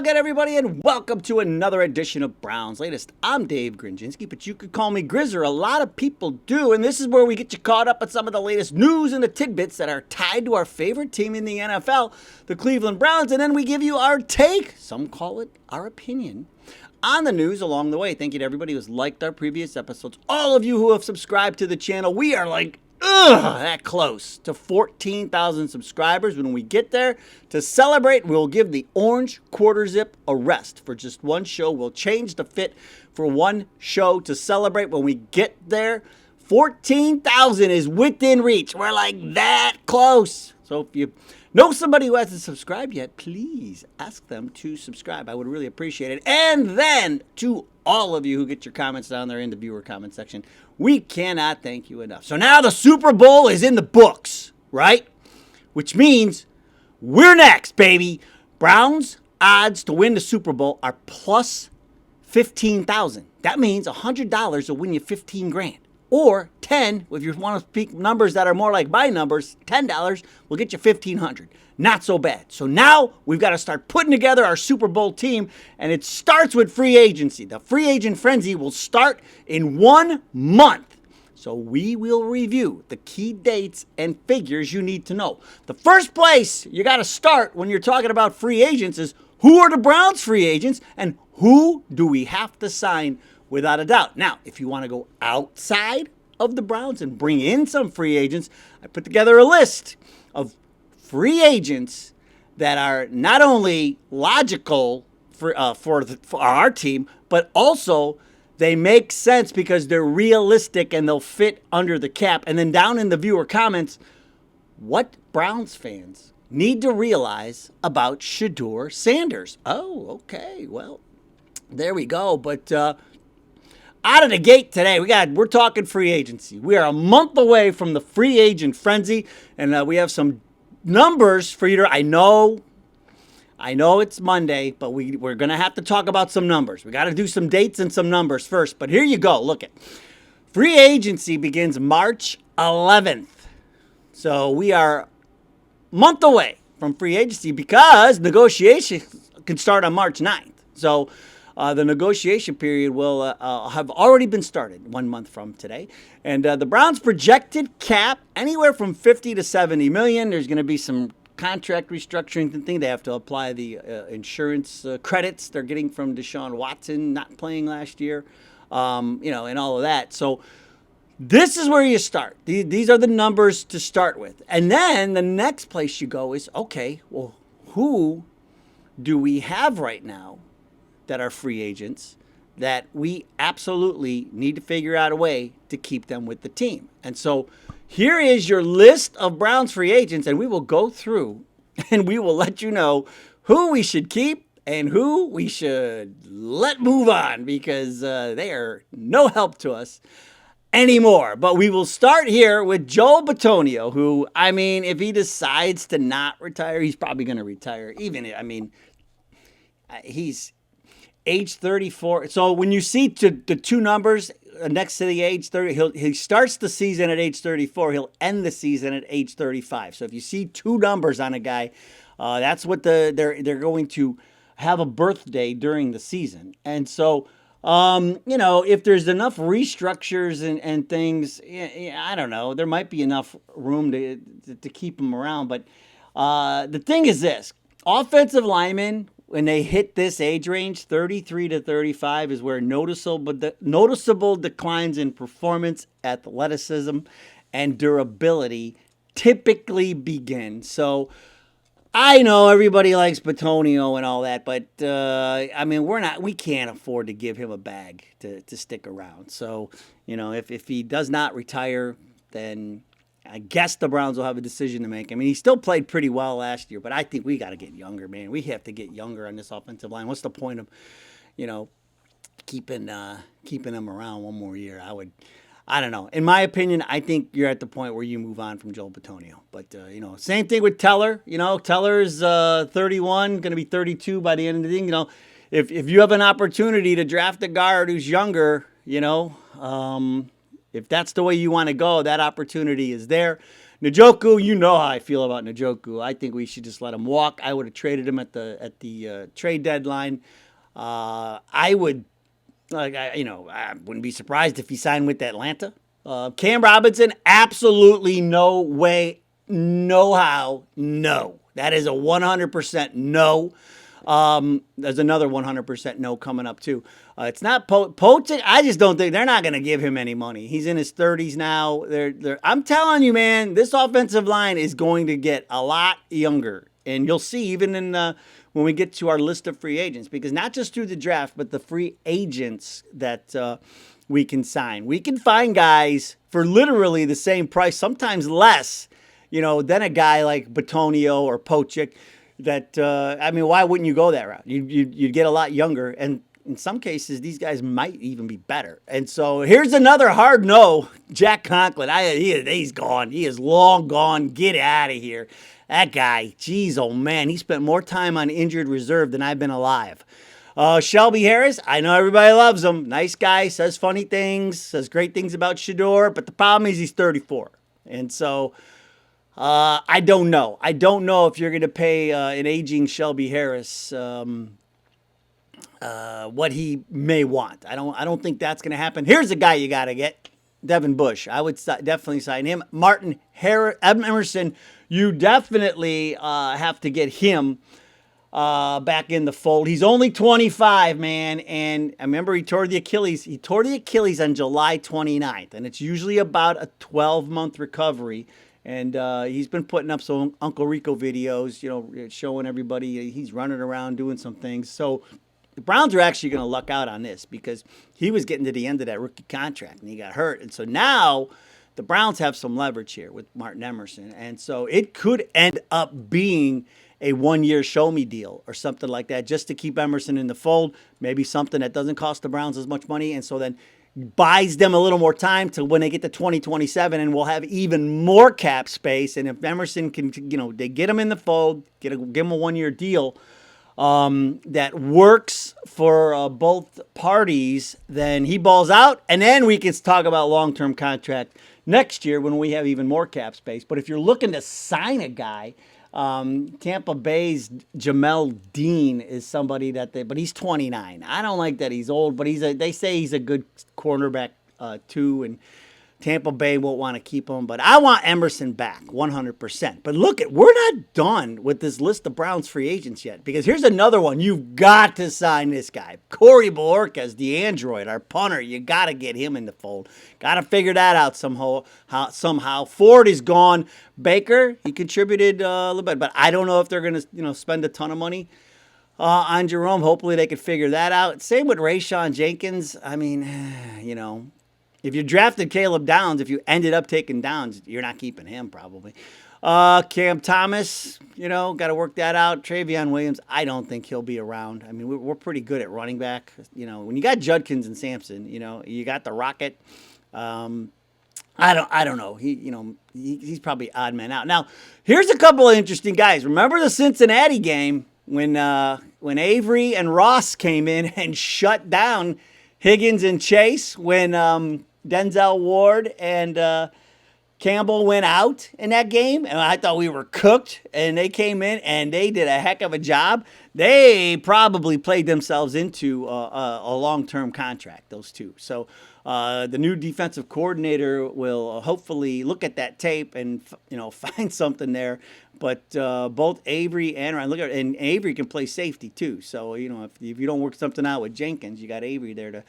again, everybody, and welcome to another edition of Browns Latest. I'm Dave Grendzynski, but you could call me Grizzer. A lot of people do, and this is where we get you caught up on some of the latest news and the tidbits that are tied to our favorite team in the NFL, the Cleveland Browns, and then we give you our take, some call it our opinion, on the news along the way. Thank you to everybody who's liked our previous episodes. All of you who have subscribed to the channel, we are that close to 14,000 subscribers. When we get there, to celebrate, we'll give the orange quarter zip a rest for just one show. We'll change the fit for one show to celebrate. When we get there, 14,000 is within reach. We're that close. So if you know somebody who hasn't subscribed yet, please ask them to subscribe. I would really appreciate it. And then to all of you who get your comments down there in the viewer comment section, we cannot thank you enough. So now the Super Bowl is in the books, right? Which means we're next, baby. Browns odds to win the Super Bowl are plus 15,000. That means $100 will win you 15 grand. Or 10, if you want to speak numbers that are more like my numbers, $10 will get you 1,500. Not so bad. So now we've got to start putting together our Super Bowl team, and it starts with free agency. The free agent frenzy will start in 1 month. So we will review the key dates and figures you need to know. The first place you got to start when you're talking about free agents is who are the Browns free agents and who do we have to sign without a doubt. Now, if you want to go outside of the Browns and bring in some free agents, I put together a list of free agents that are not only logical for our team, but also they make sense because they're realistic and they'll fit under the cap. And then down in the viewer comments, what Browns fans need to realize about Shedeur Sanders. Oh, okay. Well, there we go. But out of the gate today, we're talking free agency. We are a month away from the free agent frenzy, and we have some numbers for you to. I know it's Monday, but we're going to have to talk about some numbers. We got to do some dates and some numbers first. But here you go. Look it. Free agency begins March 11th. So we are a month away from free agency because negotiations can start on March 9th. So the negotiation period will have already been started 1 month from today. And the Browns' projected cap, anywhere from 50 to 70 million. There's going to be some contract restructuring and thing. They have to apply the insurance credits they're getting from Deshaun Watson not playing last year, and all of that. So this is where you start. These are the numbers to start with. And then the next place you go is, okay, well, who do we have right now that are free agents that we absolutely need to figure out a way to keep them with the team? And so here is your list of Browns free agents, and we will go through and we will let you know who we should keep and who we should let move on because they are no help to us anymore. But we will start here with Joel Bitonio, who, if he decides to not retire, he's probably going to retire. He's age 34. So when you see the two numbers next to the age 30, he starts the season at age 34. He'll end the season at age 35. So if you see two numbers on a guy, that's what they're going to have a birthday during the season. And so, if there's enough restructures and things, I don't know, there might be enough room to keep him around. But the thing is this, offensive linemen, when they hit this age range, 33 to 35 is where noticeable declines in performance, athleticism, and durability typically begin. So I know everybody likes Bitonio and all that, but we can't afford to give him a bag to stick around. So, if he does not retire, then I guess the Browns will have a decision to make. He still played pretty well last year, but I think we got to get younger, man. We have to get younger on this offensive line. What's the point of, keeping him around one more year? I don't know. In my opinion, I think you're at the point where you move on from Joel Bitonio. But, same thing with Teller. Teller's 31, going to be 32 by the end of the thing. If you have an opportunity to draft a guard who's younger, if that's the way you want to go, that opportunity is there. Njoku, you know how I feel about Njoku. I think we should just let him walk. I would have traded him at the trade deadline. I would, I wouldn't be surprised if he signed with Atlanta. Cam Robinson, absolutely no way, no how, no. That is a 100% no. There's another 100% no coming up too. It's not Poaching. I just don't think they're not going to give him any money. He's in his 30s now. I'm telling you, man, this offensive line is going to get a lot younger, and you'll see even in when we get to our list of free agents, because not just through the draft, but the free agents that we can sign. We can find guys for literally the same price, sometimes less, than a guy like Batonio or Poaching. That why wouldn't you go that route? You'd get a lot younger, and in some cases, these guys might even be better. And so here's another hard no. Jack Conklin, he's gone. He is long gone. Get out of here. That guy, geez, oh man, he spent more time on injured reserve than I've been alive. Shelby Harris, I know everybody loves him. Nice guy, says funny things, says great things about Shador, but the problem is he's 34. And so I don't know. I don't know if you're going to pay an aging Shelby Harris what he may want. I don't think that's going to happen. Here's a guy you got to get, Devin Bush. I would definitely sign him. Martin Emerson, you definitely have to get him back in the fold. He's only 25, man, and I remember he tore the Achilles. He tore the Achilles on July 29th, and it's usually about a 12-month recovery. And he's been putting up some Uncle Rico videos, showing everybody he's running around doing some things. So the Browns are actually going to luck out on this because he was getting to the end of that rookie contract and he got hurt. And so now the Browns have some leverage here with Martin Emerson. And so it could end up being a one-year show-me deal or something like that just to keep Emerson in the fold, maybe something that doesn't cost the Browns as much money. And so then buys them a little more time to when they get to 2027, and we'll have even more cap space. And if Emerson can, they get him in the fold, give him a one-year deal that works for both parties, then he balls out, and then we can talk about long-term contract next year when we have even more cap space. But if you're looking to sign a guy, Tampa Bay's Jamel Dean is somebody but he's 29. I don't like that he's old, but they say he's a good cornerback too, and Tampa Bay won't want to keep him. But I want Emerson back 100%. But we're not done with this list of Browns free agents yet, because here's another one. You've got to sign this guy. Corey Bojorquez, the android, our punter. You got to get him in the fold. Got to figure that out somehow. Ford is gone. Baker, he contributed a little bit, but I don't know if they're going to spend a ton of money on Jerome. Hopefully they could figure that out. Same with Rayshawn Jenkins. I mean, if you drafted Caleb Downs, if you ended up taking Downs, you're not keeping him probably. Cam Thomas, got to work that out. Travion Williams, I don't think he'll be around. I mean, we're pretty good at running back. When you got Judkins and Sampson, you got the Rocket. I don't know. He's probably odd man out. Now, here's a couple of interesting guys. Remember the Cincinnati game when Avery and Ross came in and shut down Higgins and Chase when Denzel Ward and Campbell went out in that game, and I thought we were cooked, and they came in and they did a heck of a job. They probably played themselves into a long-term contract, those two. So the new defensive coordinator will hopefully look at that tape and find something there. But both Avery and Ryan, and Avery can play safety too. So if you don't work something out with Jenkins, you got Avery there to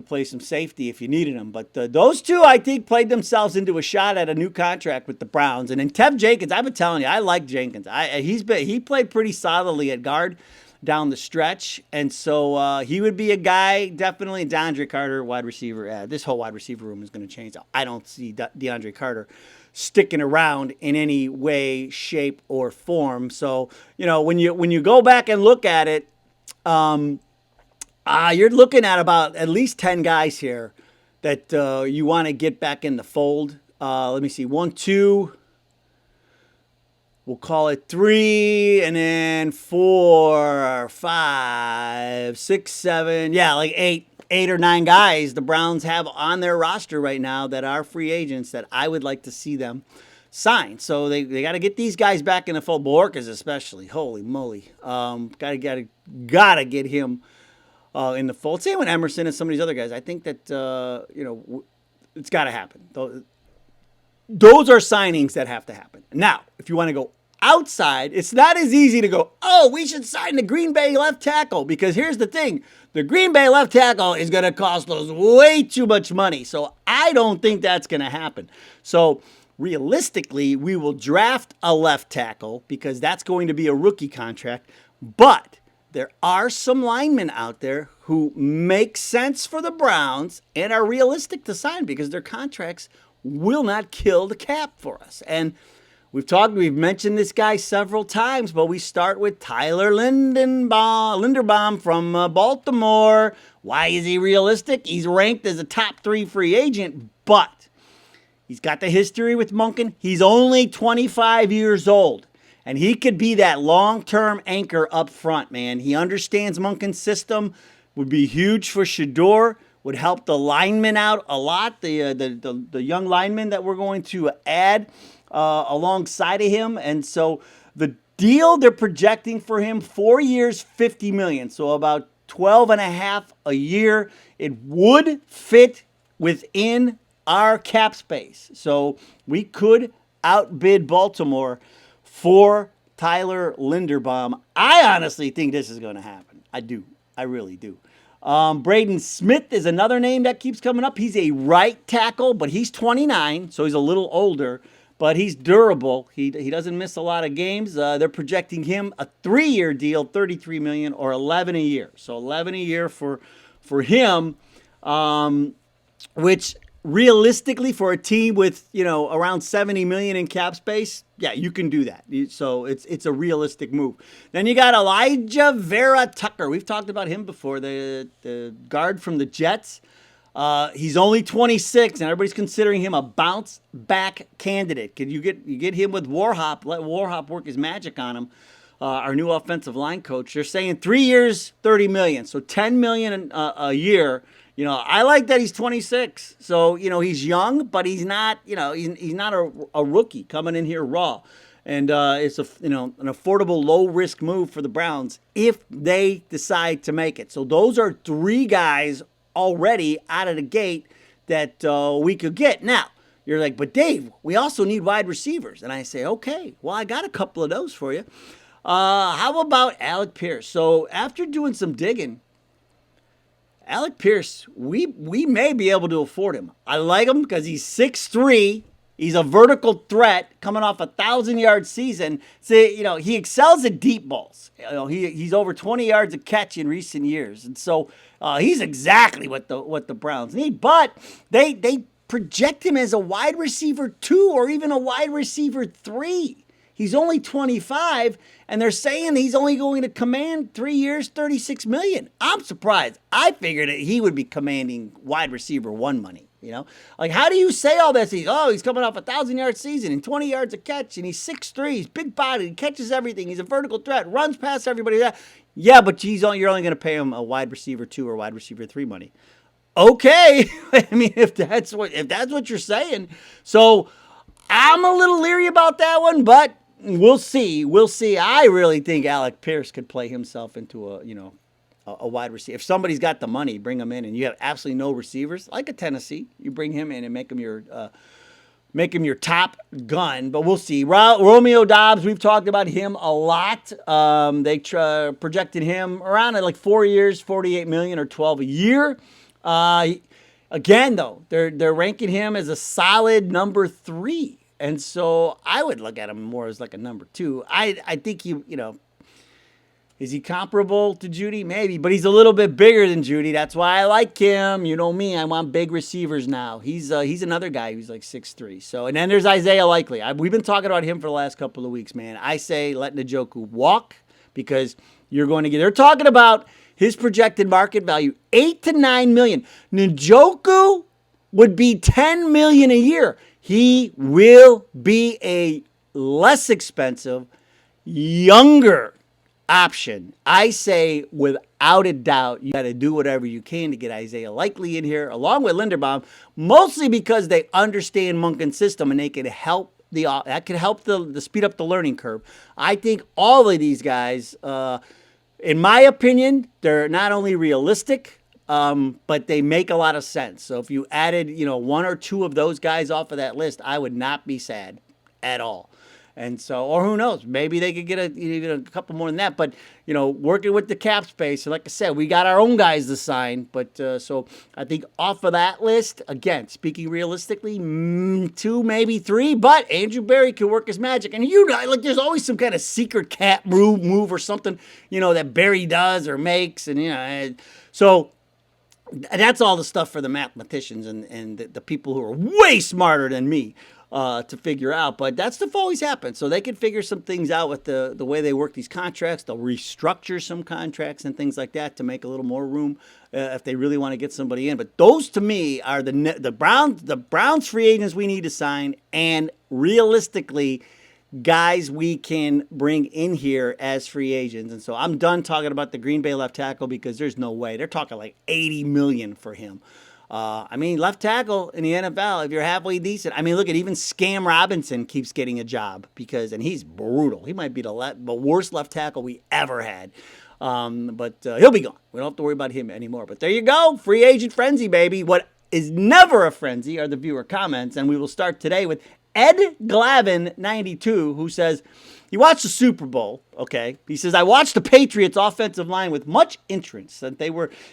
play some safety if you needed him. But those two, I think, played themselves into a shot at a new contract with the Browns. And then Tev Jenkins, I've been telling you, I like Jenkins. He played pretty solidly at guard down the stretch, and so he would be a guy, definitely. DeAndre Carter, wide receiver. This whole wide receiver room is going to change. I don't see DeAndre Carter sticking around in any way, shape, or form. So when you go back and look at it, you're looking at about at least 10 guys here that you want to get back in the fold. Let me see. 1, 2. We'll call it 3, and then 4, 5, 6, 7. Yeah, like 8 or 9 guys the Browns have on their roster right now that are free agents that I would like to see them sign. So they got to get these guys back in the fold. Borkas especially. Holy moly. Gotta get him in the fold. Same with Emerson and some of these other guys. I think that, it's got to happen. Those are signings that have to happen. Now, if you want to go outside, it's not as easy to go, oh, we should sign the Green Bay left tackle, because here's the thing. The Green Bay left tackle is going to cost us way too much money. So I don't think that's going to happen. So realistically, we will draft a left tackle because that's going to be a rookie contract. But there are some linemen out there who make sense for the Browns and are realistic to sign because their contracts will not kill the cap for us. And we've mentioned this guy several times, but we start with Tyler Linderbaum from Baltimore. Why is he realistic? He's ranked as a top 3 free agent, but he's got the history with Monken. He's only 25 years old, and he could be that long-term anchor up front, man. He understands Monken's system, would be huge for Shedeur, would help the linemen out a lot, the young linemen that we're going to add alongside of him. And so the deal they're projecting for him, 4 years, $50 million. So about 12 and a half a year. It would fit within our cap space. So we could outbid Baltimore for Tyler Linderbaum. I honestly think this is going to happen. I do. I really do. Braden Smith is another name that keeps coming up. He's a right tackle, but he's 29, so he's a little older. But he's durable. He doesn't miss a lot of games. They're projecting him a 3-year deal, $33 million or $11 a year. So $11 a year for him, which realistically for a team with around $70 million in cap space, yeah, you can do that. So it's a realistic move. Then you got Elijah Vera Tucker. We've talked about him before, the guard from the Jets. He's only 26, and everybody's considering him a bounce back candidate. Can you get him with Warhop? Let Warhop work his magic on him. Our new offensive line coach. They're saying 3 years, $30 million, so $10 million a year. I like that he's 26. So he's young, but he's not. He's not a rookie coming in here raw. And it's an affordable, low risk move for the Browns if they decide to make it. So those are 3 guys already out of the gate that we could get. Now, you're like, but Dave, we also need wide receivers. And I say, okay, well, I got a couple of those for you. How about Alec Pierce? So after doing some digging, Alec Pierce, we may be able to afford him. I like him because he's 6'3". He's a vertical threat coming off a 1,000-yard season. So, he excels at deep balls. He's over 20 yards a catch in recent years. And so he's exactly what the Browns need. But they project him as a wide receiver 2 or even a wide receiver 3. He's only 25, and they're saying he's only going to command 3 years, $36 million. I'm surprised. I figured that he would be commanding wide receiver 1 money. Like, how do you say all this? He's coming off a 1,000-yard season and 20 yards a catch, and he's 6'3", he's big body, he catches everything, he's a vertical threat, runs past everybody. Yeah, but you're only going to pay him a wide receiver 2 or wide receiver 3 money. Okay, I mean, if that's what you're saying. So I'm a little leery about that one, but we'll see. I really think Alec Pierce could play himself into a wide receiver. If somebody's got the money, bring him in, and you have absolutely no receivers, like a Tennessee, you bring him in and make him your top gun. But we'll see. Romeo Doubs, we've talked about him a lot. They projected him around at like 4 years, $48 million or $12 a year. Again, though, they're ranking him as a solid number 3, and so I would look at him more as like a number 2. I think is he comparable to Judy? Maybe, but he's a little bit bigger than Judy. That's why I like him. You know me, I want big receivers now. He's another guy who's like 6'3". So, and then there's Isaiah Likely. We've been talking about him for the last couple of weeks, man. I say let Njoku walk because you're going to get. They're talking about his projected market value, $8 to $9 million. Njoku would be $10 million a year. He will be a less expensive, younger option. I say without a doubt, you got to do whatever you can to get Isaiah Likely in here along with Linderbaum, mostly because they understand Monken's system and they can help the speed up the learning curve. I think all of these guys, in my opinion, they're not only realistic, but they make a lot of sense. So if you added, one or two of those guys off of that list, I would not be sad at all. And so, or who knows, maybe they could get even a couple more than that. But, working with the cap space, and like I said, we got our own guys to sign. But so I think off of that list, again, speaking realistically, 2, maybe 3. But Andrew Barry can work his magic. And there's always some kind of secret cap move or something, that Barry does or makes. And, so that's all the stuff for the mathematicians and the people who are way smarter than me. To figure out, but that stuff always happens. So they can figure some things out with the way they work these contracts. They'll restructure some contracts and things like that to make a little more room if they really want to get somebody in. But those to me are the Browns free agents we need to sign, and realistically, guys we can bring in here as free agents. And so I'm done talking about the Green Bay left tackle because there's no way. They're talking like $80 million for him. Left tackle in the NFL, if you're halfway decent, look at even Scam Robinson keeps getting a job and he's brutal. He might be the worst left tackle we ever had. But he'll be gone. We don't have to worry about him anymore. But there you go. Free agent frenzy, baby. What is never a frenzy are the viewer comments. And we will start today with Ed Glavin 92, who says, he watched the Super Bowl, okay? He says, I watched the Patriots offensive line with much interest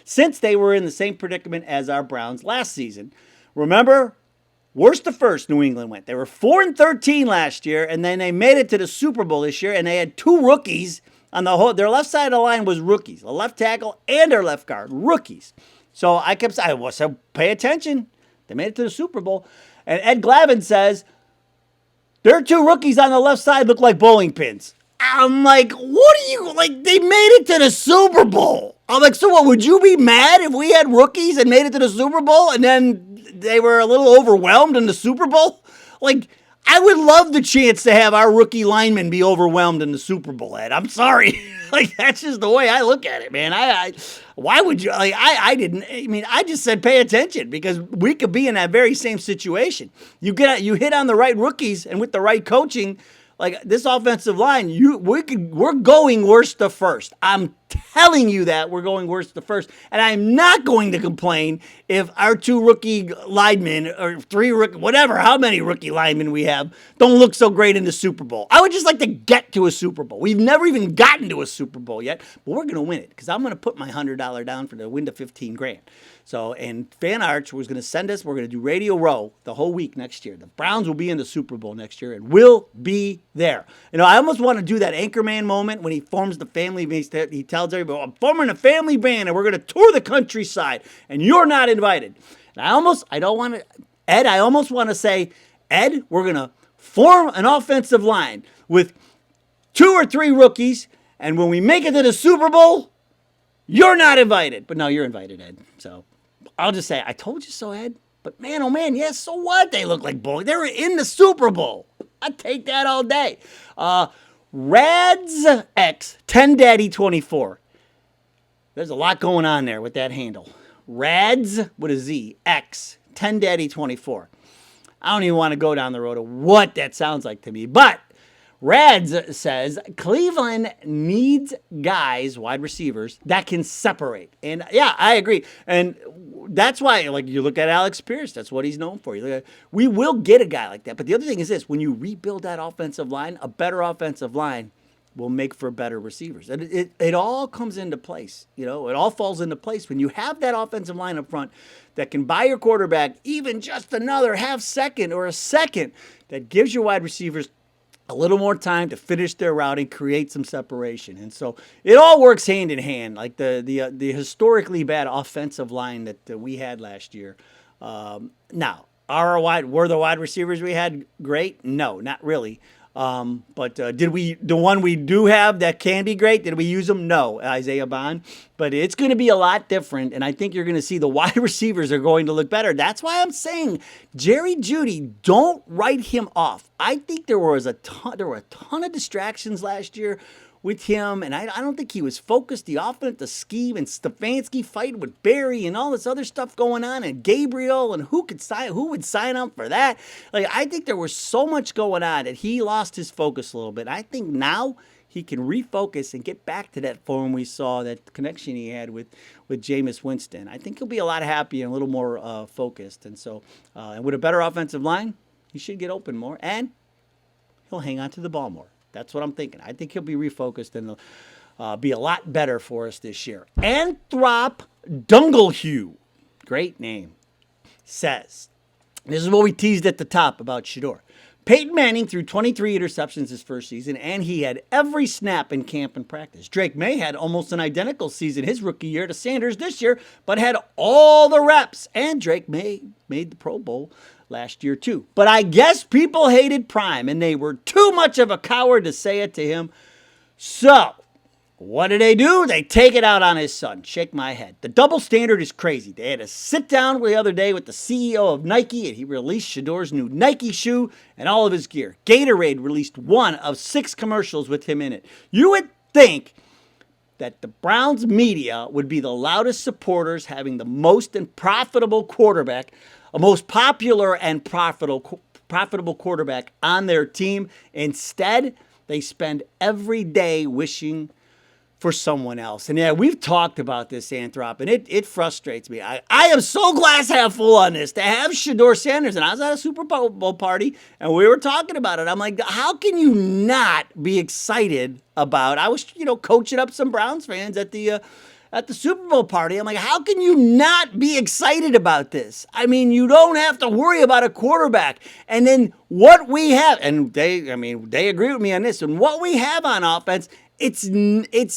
since they were in the same predicament as our Browns last season. Remember, worst to first New England went. They were 4-13 last year, and then they made it to the Super Bowl this year, and they had 2 rookies on the whole. Their left side of the line was rookies, a left tackle and their left guard, rookies. So I kept saying, pay attention. They made it to the Super Bowl. And Ed Glavin says, their 2 rookies on the left side look like bowling pins. I'm like, what are you, they made it to the Super Bowl. I'm like, so what, would you be mad if we had rookies and made it to the Super Bowl and then they were a little overwhelmed in the Super Bowl? I would love the chance to have our rookie linemen be overwhelmed in the Super Bowl, Ed. I'm sorry. That's just the way I look at it, man. Why would you, I just said pay attention because we could be in that very same situation. You hit on the right rookies and with the right coaching, this offensive line, we're going worst to first. I'm telling you that we're going worst to first, and I'm not going to complain if our 2 rookie linemen or 3 rookie, whatever, how many rookie linemen we have, don't look so great in the Super Bowl. I would just like to get to a Super Bowl. We've never even gotten to a Super Bowl yet, but we're going to win it because I'm going to put my $100 down for the win to $15,000. So, and Fan Arch was going to send us, we're going to do Radio Row the whole week next year. The Browns will be in the Super Bowl next year and will be there. I almost want to do that Anchorman moment when he forms the family, he tells everybody, I'm forming a family band and we're going to tour the countryside and you're not invited. And I almost want to say, Ed, we're going to form an offensive line with 2 or 3 rookies, and when we make it to the Super Bowl, you're not invited. But no, you're invited, Ed. So I'll just say, I told you so, Ed. But man, oh man, yes, so what? They look like bowling. They were in the Super Bowl. I'd take that all day. Rads X 10 Daddy 24. There's a lot going on there with that handle. Rads with a Z X 10 Daddy 24. I don't even want to go down the road of what that sounds like to me, but Rads says Cleveland needs guys, wide receivers, that can separate. And yeah, I agree. And that's why, you look at Alex Pierce, that's what he's known for. We will get a guy like that. But the other thing is this, when you rebuild that offensive line, a better offensive line will make for better receivers. And it all comes into place. It all falls into place when you have that offensive line up front that can buy your quarterback even just another half second or a second that gives your wide receivers a little more time to finish their route and create some separation. And so it all works hand in hand, like the historically bad offensive line that we had last year. Now, were the wide receivers we had great? No, not really. But the one we do have that can be great, did we use them? No, Isaiah Bond. But it's going to be a lot different, and I think you're going to see the wide receivers are going to look better. That's why I'm saying Jerry Jeudy, don't write him off. I think there were a ton of distractions last year with him, and I don't think he was focused. The offense, the scheme, and Stefanski fighting with Barry and all this other stuff going on, and Gabriel, and who would sign up for that? Like, I think there was so much going on that he lost his focus a little bit. I think now he can refocus and get back to that form we saw, that connection he had with Jameis Winston. I think he'll be a lot happier and a little more focused. And so, and with a better offensive line, he should get open more, and he'll hang on to the ball more. That's what I'm thinking. I think he'll be refocused and be a lot better for us this year. Anthrop Dunglehue, great name, says, this is what we teased at the top about Shedeur. Peyton Manning threw 23 interceptions his first season, and he had every snap in camp and practice. Drake May had almost an identical season his rookie year to Sanders this year, but had all the reps. And Drake May made the Pro Bowl last year too. But I guess people hated Prime, and they were too much of a coward to say it to him. So, what do? They take it out on his son. Shake my head. The double standard is crazy. They had a sit down the other day with the CEO of Nike, and he released Shedeur's new Nike shoe and all of his gear. Gatorade released one of 6 commercials with him in it. You would think that the Browns media would be the loudest supporters, having the most and profitable quarterback, a most popular and profitable quarterback on their team. Instead, they spend every day wishing for someone else. And yeah, we've talked about this, Anthrop, and it frustrates me. I am so glass half full on this. To have Shedeur Sanders, and I was at a Super Bowl party, and we were talking about it. I'm like, how can you not be excited about? I was, coaching up some Browns fans at the Super Bowl party. I'm like, how can you not be excited about this? I mean, you don't have to worry about a quarterback. And then what we have, and they agree with me on this, and what we have on offense, it's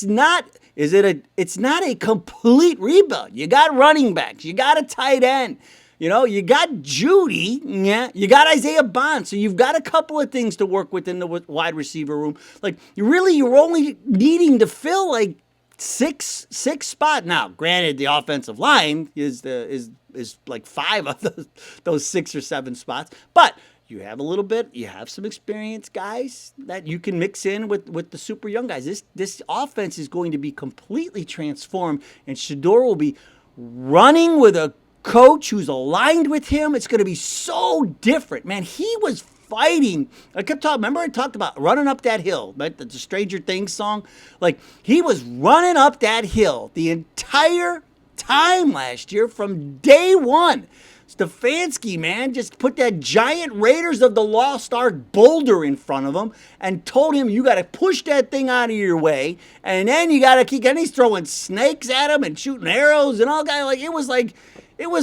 not a complete rebuild. You got running backs, you got a tight end, you got Judy, you got Isaiah Bond. So you've got a couple of things to work with in the wide receiver room. Like, you're only needing to fill like six spot. Now, granted, the offensive line is like 5 of those 6 or 7 spots, but you have you have some experienced guys that you can mix in with the super young guys. This offense is going to be completely transformed, and Shedeur will be running with a coach who's aligned with him. It's going to be so different, man. He was fighting. I talked about running up that hill, right? The Stranger Things song. Like, he was running up that hill the entire time last year from day one. Stefanski, man, just put that giant Raiders of the Lost Ark boulder in front of him and told him, you got to push that thing out of your way, and then you got to keep. And he's throwing snakes at him and shooting arrows and all that. Like, it was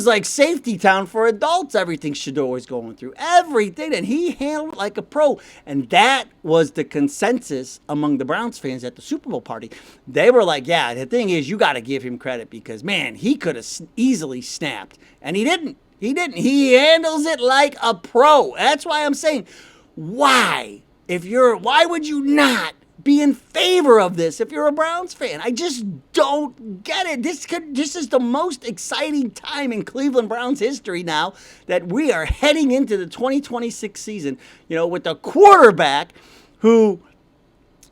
like safety town for adults. Everything Shedeur was going through, everything, and he handled it like a pro. And that was the consensus among the Browns fans at the Super Bowl party. They were like, yeah, the thing is, you got to give him credit because, man, he could have easily snapped, and he didn't. He handles it like a pro. That's why I'm saying, why would you not be in favor of this if you're a Browns fan? I just don't get it. This is the most exciting time in Cleveland Browns history now, that we are heading into the 2026 season, with a quarterback who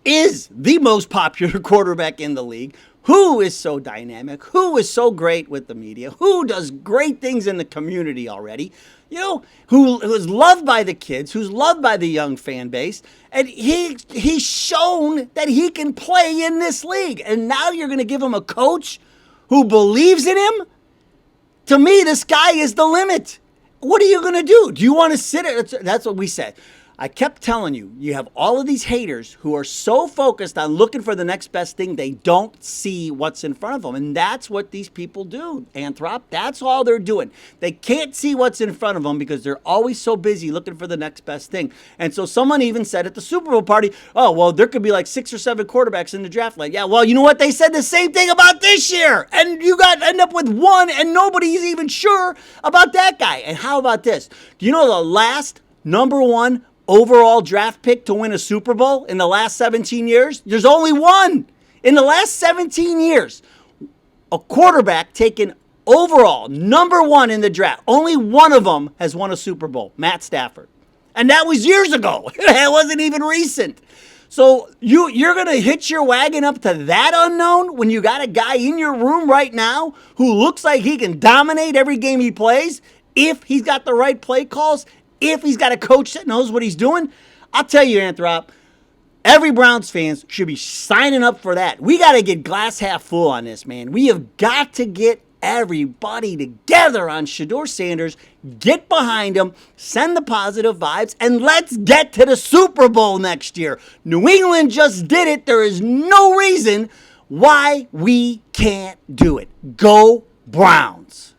is the most popular quarterback in the league, who is so dynamic, who is so great with the media, who does great things in the community already, who is loved by the kids, who's loved by the young fan base, and he's shown that he can play in this league. And now you're going to give him a coach who believes in him? To me, the sky is the limit. What are you going to do? Do you want to sit at? That's what we said. I kept telling you, you have all of these haters who are so focused on looking for the next best thing, they don't see what's in front of them. And that's what these people do, Anthrop. That's all they're doing. They can't see what's in front of them because they're always so busy looking for the next best thing. And so someone even said at the Super Bowl party, oh, well, there could be like 6 or 7 quarterbacks in the draft. Like, yeah, well, you know what? They said the same thing about this year. And you end up with one, and nobody's even sure about that guy. And how about this? Do you know the last number 1 overall draft pick to win a Super Bowl in the last 17 years? There's only one. In the last 17 years, a quarterback taken overall number 1 in the draft, only one of them has won a Super Bowl, Matt Stafford. And that was years ago. It wasn't even recent. So you're going to hitch your wagon up to that unknown when you got a guy in your room right now who looks like he can dominate every game he plays if he's got the right play calls, if he's got a coach that knows what he's doing? I'll tell you, Anthrop, every Browns fans should be signing up for that. We got to get glass half full on this, man. We have got to get everybody together on Shedeur Sanders, get behind him, send the positive vibes, and let's get to the Super Bowl next year. New England just did it. There is no reason why we can't do it. Go Browns.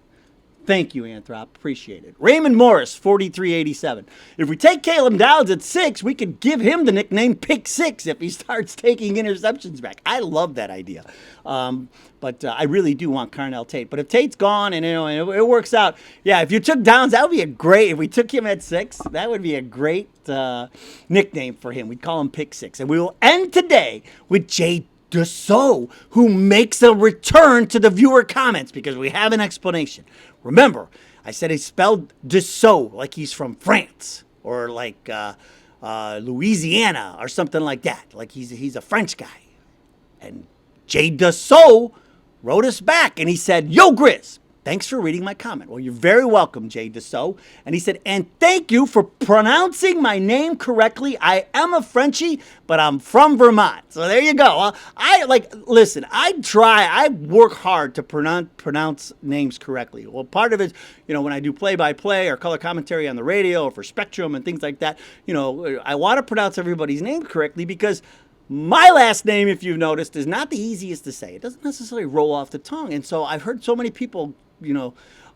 Thank you, Anthrop. Appreciate it. Raymond Morris, 4387. If we take Caleb Downs at 6, we could give him the nickname Pick 6 if he starts taking interceptions back. I love that idea. But I really do want Carnell Tate. But if Tate's gone and it works out, yeah, if you took Downs, that would be a great, if we took him at 6, that would be a great nickname for him. We'd call him Pick 6. And we will end today with Jay Dussault, who makes a return to the viewer comments because we have an explanation. Remember, I said he spelled Dussault like he's from France or like Louisiana or something like that. Like he's a French guy. And Jay Dussault wrote us back and he said, "Yo, Grizz, thanks for reading my comment." Well, you're very welcome, Jay Dussault. And he said, "And thank you for pronouncing my name correctly. I am a Frenchie, but I'm from Vermont." So there you go. Listen, I work hard to pronounce names correctly. Well, part of it, when I do play-by-play or color commentary on the radio or for Spectrum and things like that, I want to pronounce everybody's name correctly because my last name, if you've noticed, is not the easiest to say. It doesn't necessarily roll off the tongue. And so I've heard so many people,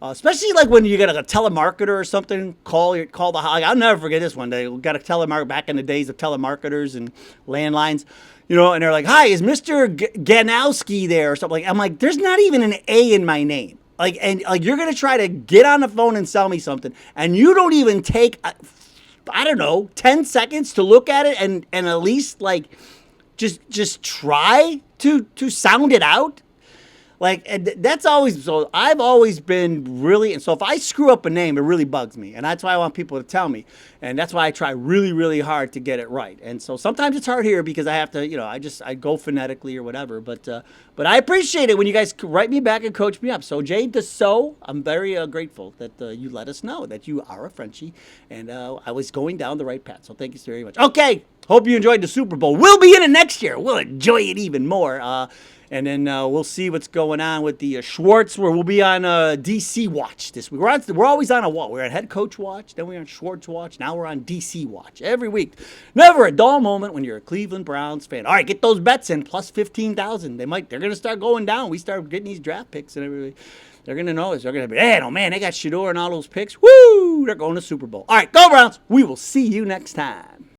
especially like when you get a telemarketer or something, call the hotline. I'll never forget this one day. We got a telemarketer back in the days of telemarketers and landlines, and they're like, "Hi, is Mr. Ganowski there?" or something. I'm like, there's not even an A in my name. You're going to try to get on the phone and sell me something, and you don't even take, 10 seconds to look at it and at least just try to sound it out. That's always, so I've always been really, and so if I screw up a name, it really bugs me. And that's why I want people to tell me. And that's why I try really, really hard to get it right. And so sometimes it's hard here because I have to, I go phonetically or whatever. But I appreciate it when you guys write me back and coach me up. So Jay Dussault, I'm very grateful that you let us know that you are a Frenchie. And I was going down the right path. So thank you so very much. Okay. Hope you enjoyed the Super Bowl. We'll be in it next year. We'll enjoy it even more. And then we'll see what's going on with the Schwartz, where we'll be on DC Watch this week. We're always on a watch. We're on Head Coach Watch, then we're on Schwartz Watch, now we're on DC Watch every week. Never a dull moment when you're a Cleveland Browns fan. All right, get those bets in, plus 15,000. They're going to start going down. We start getting these draft picks and everything. They're going to notice. They're going to be, man, they got Shedeur and all those picks. Woo! They're going to Super Bowl. All right, go Browns. We will see you next time.